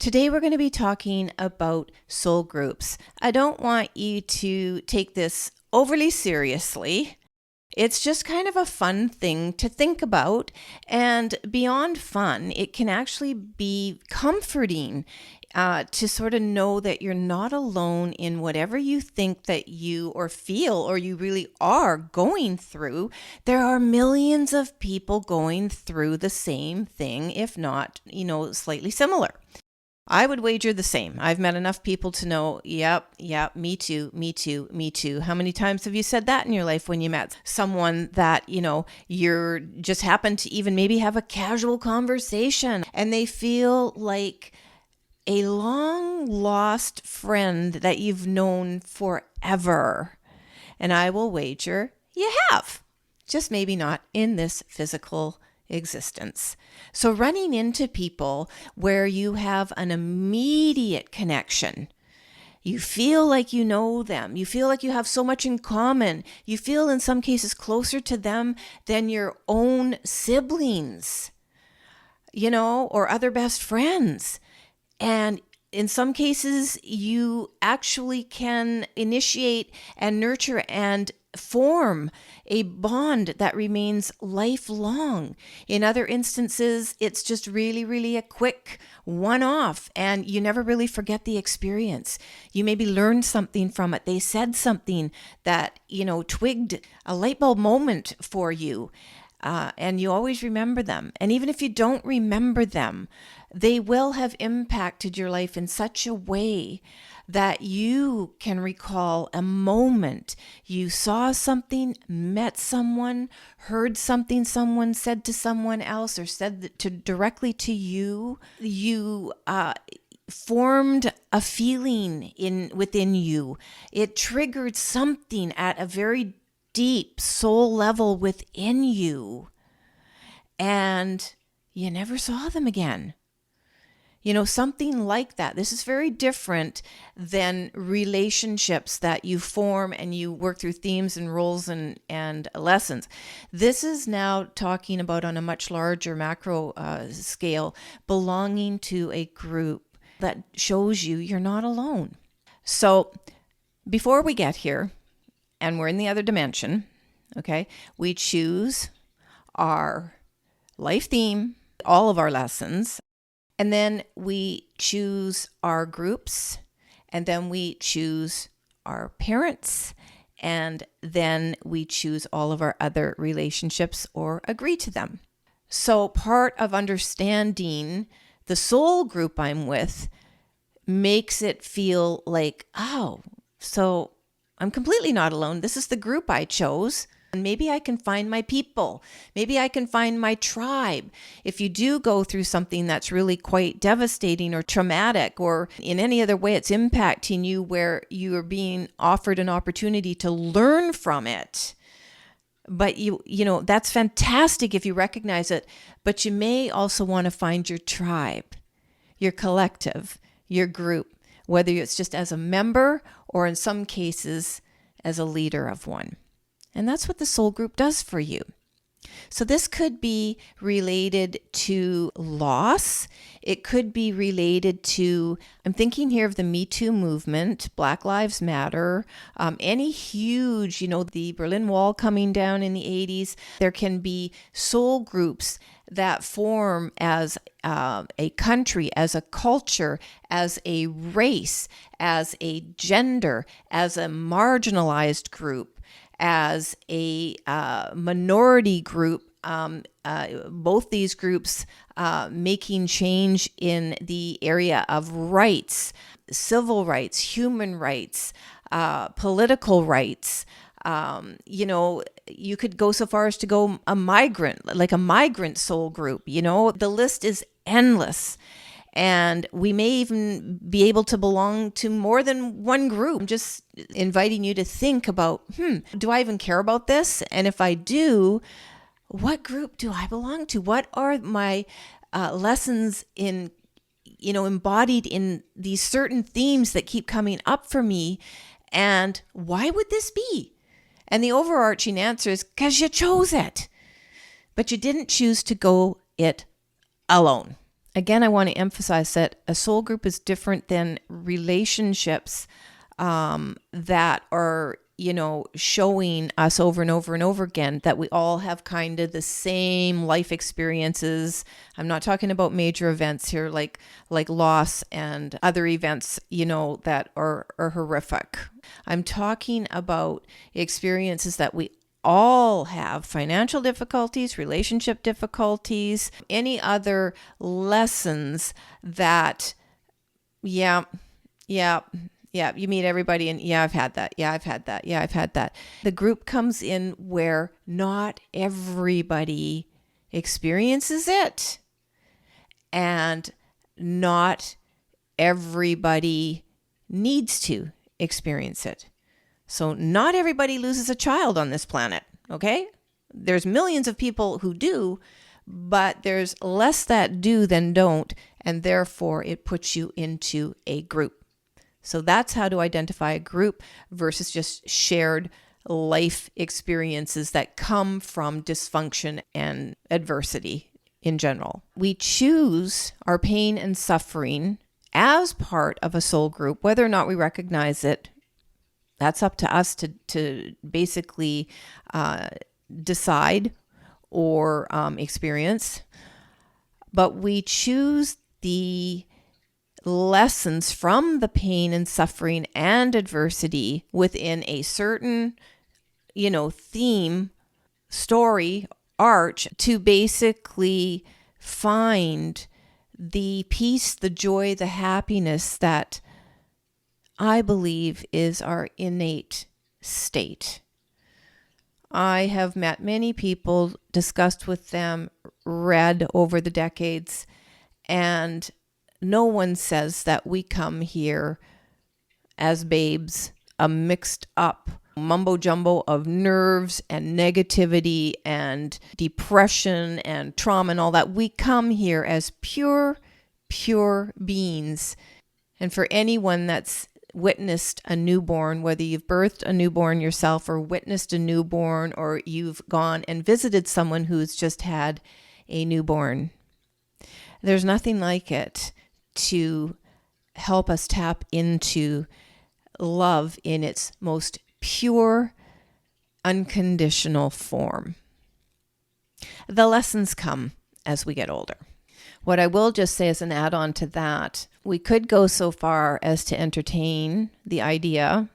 Today we're going to be talking about soul groups. I don't want you to take this overly seriously. It's just kind of a fun thing to think about. And beyond fun, it can actually be comforting to sort of know that you're not alone in whatever you think that you or feel or you really are going through. There are millions of people going through the same thing, if not, slightly similar. I would wager the same. I've met enough people to know, yep, me too, me too, me too. How many times have you said that in your life when you met someone that, you're just happen to even maybe have a casual conversation and they feel like a long lost friend that you've known forever? And I will wager you have, just maybe not in this physical existence. So running into people where you have an immediate connection, you feel like you know them, you feel like you have so much in common, you feel in some cases closer to them than your own siblings, or other best friends. And in some cases, you actually can initiate and nurture and form a bond that remains lifelong. In other instances, it's just really, really a quick one-off and you never really forget the experience. You maybe learned something from it. They said something that, twigged a light bulb moment for you. And you always remember them. And even if you don't remember them, they will have impacted your life in such a way that you can recall a moment you saw something, met someone, heard something someone said to someone else or said directly to you. You formed a feeling within you. It triggered something at a very deep soul level within you, and you never saw them again. Something like that. This is very different than relationships that you form and you work through themes and roles and lessons. This is now talking about on a much larger macro scale, belonging to a group that shows you're not alone. So before we get here, and we're in the other dimension, okay, we choose our life theme, all of our lessons, and then we choose our groups, and then we choose our parents, and then we choose all of our other relationships or agree to them. So part of understanding the soul group I'm with makes it feel like, so I'm completely not alone. This is the group I chose. And maybe I can find my people. Maybe I can find my tribe. If you do go through something that's really quite devastating or traumatic, or in any other way it's impacting you where you are being offered an opportunity to learn from it. But that's fantastic if you recognize it. But you may also want to find your tribe, your collective, your group, whether it's just as a member or in some cases as a leader of one. And that's what the soul group does for you. So this could be related to loss. It could be related to, I'm thinking here of the Me Too movement, Black Lives Matter, any huge, the Berlin Wall coming down in the 80s. There can be soul groups that form as a country, as a culture, as a race, as a gender, as a marginalized group, as a minority group, both these groups making change in the area of rights, civil rights, human rights, political rights. You could go so far as to go a migrant soul group. The list is endless. And we may even be able to belong to more than one group. I'm just inviting you to think about, do I even care about this? And if I do, what group do I belong to? What are my lessons embodied in these certain themes that keep coming up for me? And why would this be? And the overarching answer is because you chose it. But you didn't choose to go it alone. Again, I want to emphasize that a soul group is different than relationships that are, showing us over and over and over again that we all have kind of the same life experiences. I'm not talking about major events here, like loss and other events, that are horrific. I'm talking about experiences that we all have: financial difficulties, relationship difficulties, any other lessons that, yeah, yeah, yeah, you meet everybody and yeah, I've had that. Yeah, I've had that. Yeah, I've had that. The group comes in where not everybody experiences it, and not everybody needs to experience it. So not everybody loses a child on this planet, okay? There's millions of people who do, but there's less that do than don't, and therefore it puts you into a group. So that's how to identify a group versus just shared life experiences that come from dysfunction and adversity in general. We choose our pain and suffering as part of a soul group, whether or not we recognize it. That's up to us to basically decide or experience. But we choose the lessons from the pain and suffering and adversity within a certain, theme, story, arch, to basically find the peace, the joy, the happiness that I believe is our innate state. I have met many people, discussed with them, read over the decades, and no one says that we come here as babes, a mixed up mumbo jumbo of nerves and negativity and depression and trauma and all that. We come here as pure beings. And for anyone that's witnessed a newborn, whether you've birthed a newborn yourself or witnessed a newborn, or you've gone and visited someone who's just had a newborn, there's nothing like it to help us tap into love in its most pure, unconditional form. The lessons come as we get older. What I will just say as an add-on to that, we could go so far as to entertain the idea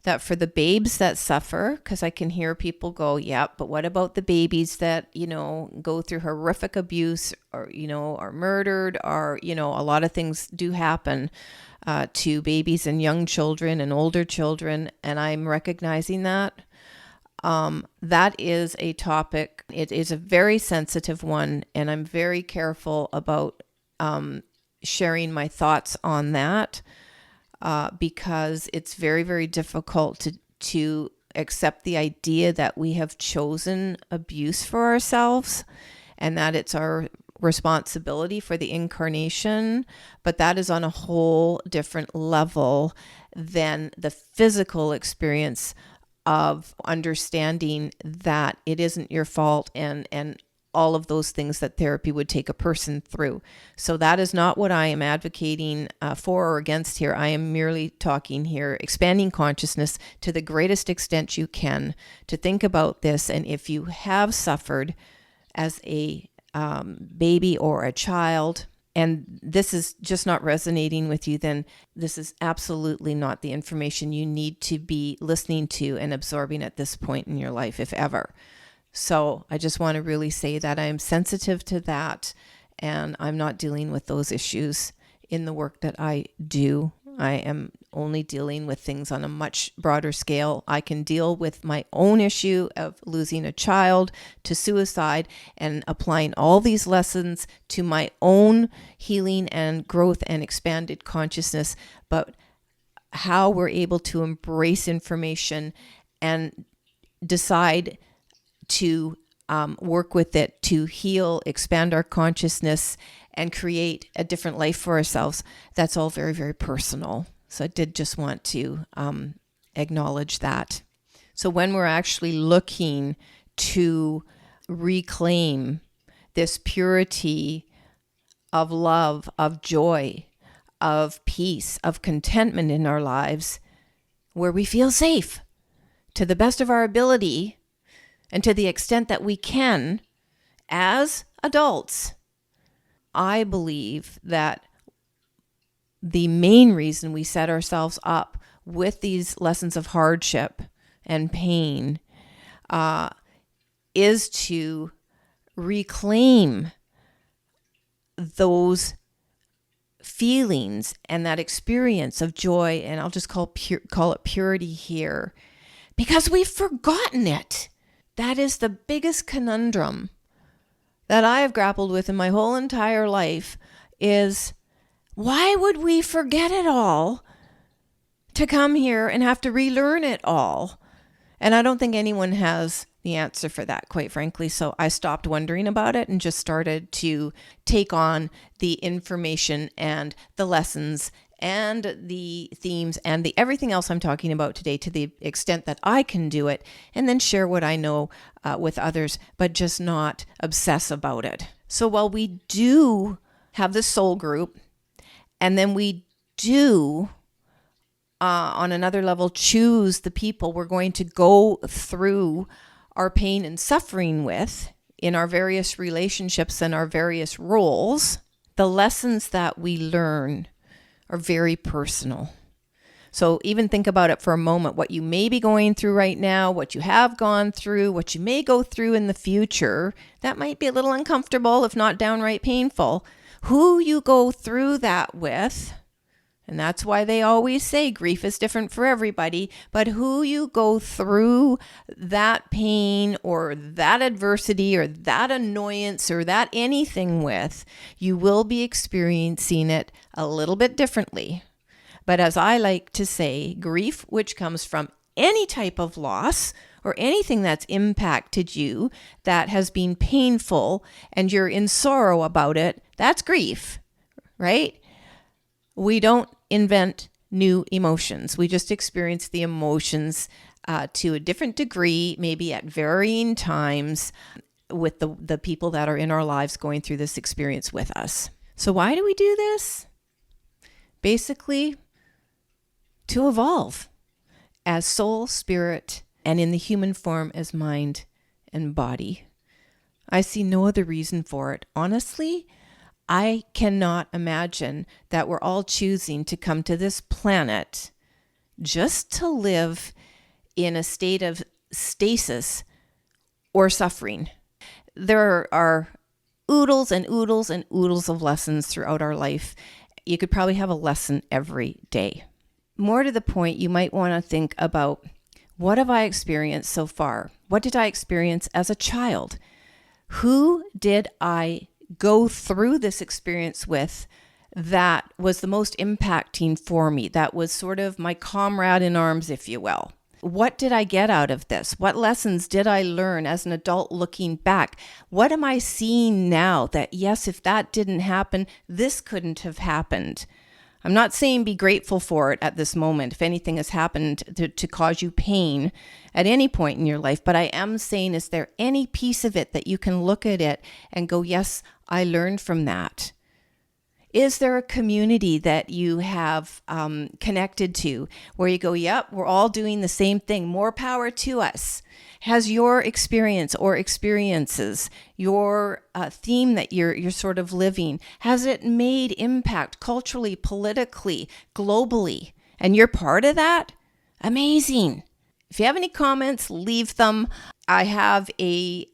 that for the babes that suffer, because I can hear people go, yeah, but what about the babies that, go through horrific abuse or, are murdered, or, a lot of things do happen to babies and young children and older children. And I'm recognizing that. That is a topic. It is a very sensitive one, and I'm very careful about sharing my thoughts on that because it's very, very difficult to accept the idea that we have chosen abuse for ourselves and that it's our responsibility for the incarnation. But that is on a whole different level than the physical experience of understanding that it isn't your fault and all of those things that therapy would take a person through. So that is not what I am advocating for or against here. I am merely talking here, expanding consciousness to the greatest extent you can to think about this. And if you have suffered as a baby or a child, and this is just not resonating with you, then this is absolutely not the information you need to be listening to and absorbing at this point in your life, if ever. So I just want to really say that I'm sensitive to that, and I'm not dealing with those issues in the work that I do. I am only dealing with things on a much broader scale. I can deal with my own issue of losing a child to suicide and applying all these lessons to my own healing and growth and expanded consciousness. But how we're able to embrace information and decide to work with it to heal, expand our consciousness, and create a different life for ourselves, that's all very, very personal. So I did just want to acknowledge that. So when we're actually looking to reclaim this purity of love, of joy, of peace, of contentment in our lives, where we feel safe to the best of our ability and to the extent that we can as adults. I believe that the main reason we set ourselves up with these lessons of hardship and pain is to reclaim those feelings and that experience of joy, and I'll just call it purity here, because we've forgotten it. That is the biggest conundrum that I have grappled with in my whole entire life, is why would we forget it all to come here and have to relearn it all? And I don't think anyone has the answer for that, quite frankly. So I stopped wondering about it and just started to take on the information and the lessons and the themes and the everything else I'm talking about today to the extent that I can do it, and then share what I know with others, but just not obsess about it. So while we do have this soul group, and then we do on another level choose the people we're going to go through our pain and suffering with in our various relationships and our various roles, the lessons that we learn are very personal. So even think about it for a moment, what you may be going through right now, what you have gone through, what you may go through in the future, that might be a little uncomfortable, if not downright painful. Who you go through that with, and that's why they always say grief is different for everybody, but who you go through that pain or that adversity or that annoyance or that anything with, you will be experiencing it a little bit differently. But as I like to say, grief, which comes from any type of loss or anything that's impacted you that has been painful and you're in sorrow about it, that's grief, right? We don't invent new emotions. We just experience the emotions to a different degree, maybe at varying times with the people that are in our lives going through this experience with us. So why do we do this? Basically, to evolve as soul, spirit, and in the human form as mind and body. I see no other reason for it. Honestly, I cannot imagine that we're all choosing to come to this planet just to live in a state of stasis or suffering. There are oodles and oodles and oodles of lessons throughout our life. You could probably have a lesson every day. More to the point, you might want to think about, what have I experienced so far? What did I experience as a child? Who did I go through this experience with that was the most impacting for me? That was sort of my comrade in arms, if you will. What did I get out of this? What lessons did I learn as an adult looking back? What am I seeing now that, yes, if that didn't happen, this couldn't have happened? I'm not saying be grateful for it at this moment, if anything has happened to cause you pain at any point in your life, but I am saying, is there any piece of it that you can look at it and go, yes, I learned from that? Is there a community that you have connected to where you go, yep, we're all doing the same thing, more power to us? Has your experience or experiences, your theme that you're sort of living, has it made impact culturally, politically, globally? And you're part of that? Amazing. If you have any comments, leave them. I have a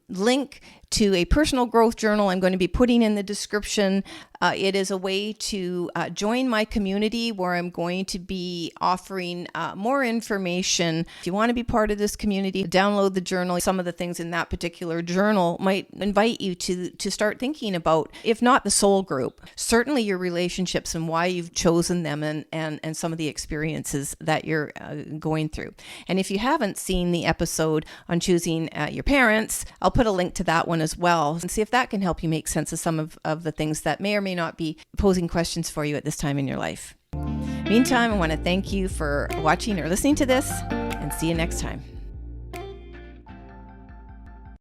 link to a personal growth journal I'm going to be putting in the description. It is a way to join my community where I'm going to be offering more information. If you want to be part of this community, download the journal. Some of the things in that particular journal might invite you to start thinking about, if not the soul group, certainly your relationships and why you've chosen them and some of the experiences that you're going through. And if you haven't seen the episode on choosing your parents, I'll put a link to that one as well, and see if that can help you make sense of some of the things that may or may not be posing questions for you at this time in your life. Meantime, I want to thank you for watching or listening to this, and see you next time.